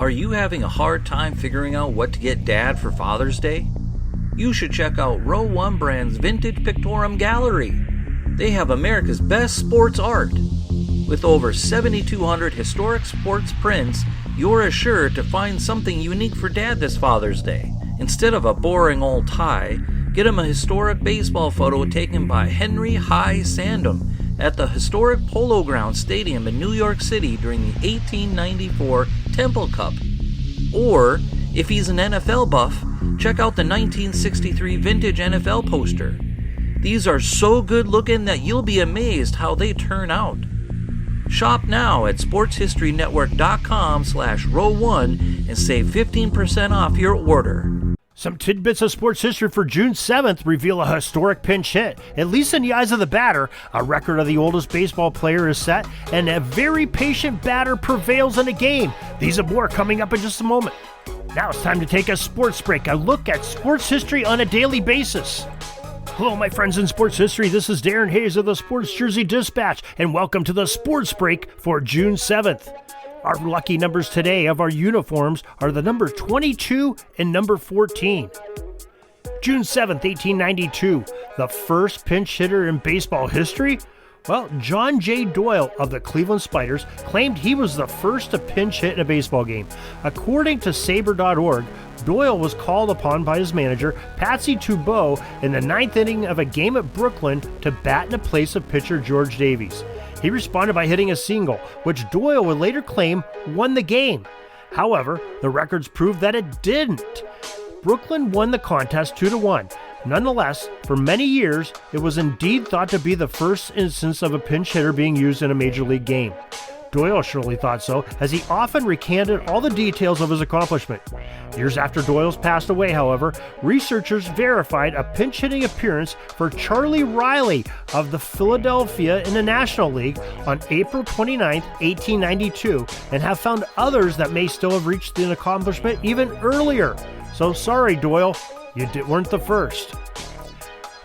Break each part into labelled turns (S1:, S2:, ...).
S1: Are you having a hard time figuring out what to get Dad for Father's Day? You should check out Row 1 Brand's Vintage Pictorum Gallery. They have America's best sports art. With over 7,200 historic sports prints, you're assured to find something unique for Dad this Father's Day. Instead of a boring old tie, get him a historic baseball photo taken by Henry High Sandom at the historic Polo Grounds Stadium in New York City during the 1894 Temple Cup. Or, if he's an NFL buff, check out the 1963 vintage NFL poster. These are so good looking that you'll be amazed how they turn out. Shop now at sportshistorynetwork.com/row1 and save 15% off your order.
S2: Some tidbits of sports history for June 7th reveal a historic pinch hit. At least in the eyes of the batter, a record of the oldest baseball player is set, and a very patient batter prevails in a game. These and more coming up in just a moment. Now it's time to take a sports break, a look at sports history on a daily basis. Hello, my friends in sports history. This is Darren Hayes of the Sports Jersey Dispatch, and welcome to the sports break for June 7th. Our lucky numbers today of our uniforms are the number 22 and number 14. June 7th, 1892, the first pinch hitter in baseball history? Well, John J. Doyle of the Cleveland Spiders claimed he was the first to pinch hit in a baseball game. According to Saber.org, Doyle was called upon by his manager, Patsy Toubeau, in the ninth inning of a game at Brooklyn to bat in the place of pitcher George Davies. He responded by hitting a single, which Doyle would later claim won the game. However, the records proved that it didn't. Brooklyn won the contest 2-1. Nonetheless, for many years, it was indeed thought to be the first instance of a pinch hitter being used in a major league game. Doyle surely thought so, as he often recanted all the details of his accomplishment. Years after Doyle's passed away, however, researchers verified a pinch-hitting appearance for Charlie Riley of the Philadelphia in the National League on April 29, 1892, and have found others that may still have reached an accomplishment even earlier. So sorry, Doyle, you weren't the first.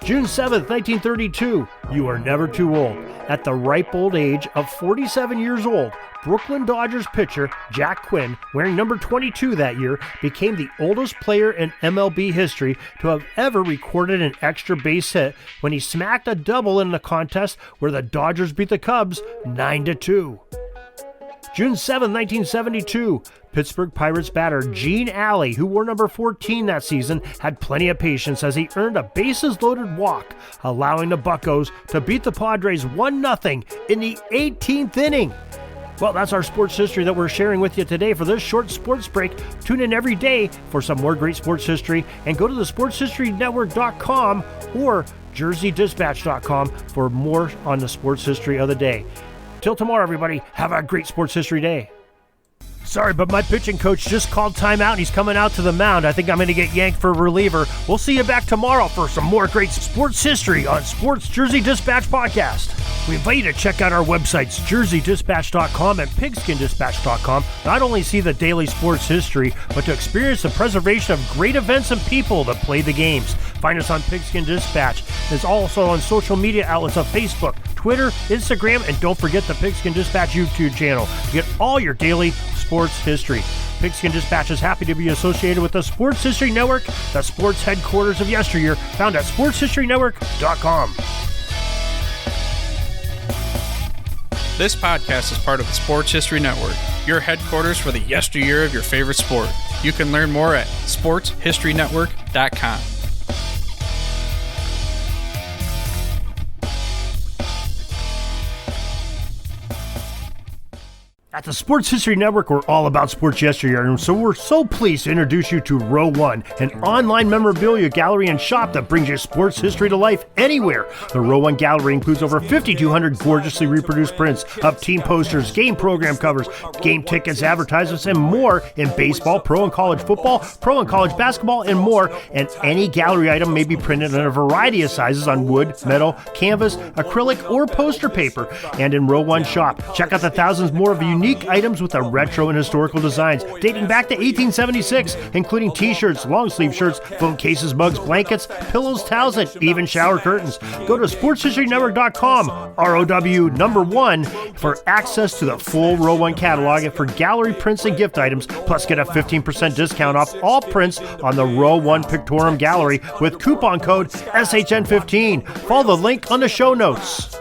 S2: June 7th, 1932, you are never too old. At the ripe old age of 47 years old, Brooklyn Dodgers pitcher Jack Quinn, wearing number 22 that year, became the oldest player in MLB history to have ever recorded an extra base hit when he smacked a double in the contest where the Dodgers beat the Cubs 9-2. June 7, 1972, Pittsburgh Pirates batter Gene Alley, who wore number 14 that season, had plenty of patience as he earned a bases-loaded walk, allowing the Buccos to beat the Padres 1-0 in the 18th inning. Well, that's our sports history that we're sharing with you today for this short sports break. Tune in every day for some more great sports history, and go to the sportshistorynetwork.com or jerseydispatch.com for more on the sports history of the day. Till tomorrow, everybody, have a great sports history day. Sorry, but my pitching coach just called timeout and he's coming out to the mound. I think I'm going to get yanked for a reliever. We'll see you back tomorrow for some more great sports history on Sports Jersey Dispatch Podcast. We invite you to check out our websites, jerseydispatch.com and pigskindispatch.com. Not only see the daily sports history, but to experience the preservation of great events and people that play the games. Find us on Pigskin Dispatch. There's also on social media outlets of Facebook, Twitter, Instagram, and don't forget the Pigskin Dispatch YouTube channel to get all your daily sports history. Pigskin Dispatch is happy to be associated with the Sports History Network, the sports headquarters of yesteryear, found at sportshistorynetwork.com.
S3: This podcast is part of the Sports History Network, your headquarters for the yesteryear of your favorite sport. You can learn more at sportshistorynetwork.com.
S2: At the Sports History Network, we're all about sports yesteryear, and so we're so pleased to introduce you to Row 1, an online memorabilia gallery and shop that brings your sports history to life anywhere. The Row 1 gallery includes over 5,200 gorgeously reproduced prints of team posters, game program covers, game tickets, advertisements, and more in baseball, pro and college football, pro and college basketball, and more. And any gallery item may be printed in a variety of sizes on wood, metal, canvas, acrylic, or poster paper. And in Row 1 shop, check out the thousands more of unique unique items with a retro and historical designs dating back to 1876, including t-shirts, long-sleeve shirts, phone cases, mugs, blankets, pillows, towels, and even shower curtains. Go to sportshistorynetwork.com, ROW1, for access to the full Row 1 catalog and for gallery prints and gift items, plus get a 15% discount off all prints on the Row 1 Pictorum Gallery with coupon code SHN15. Follow the link on the show notes.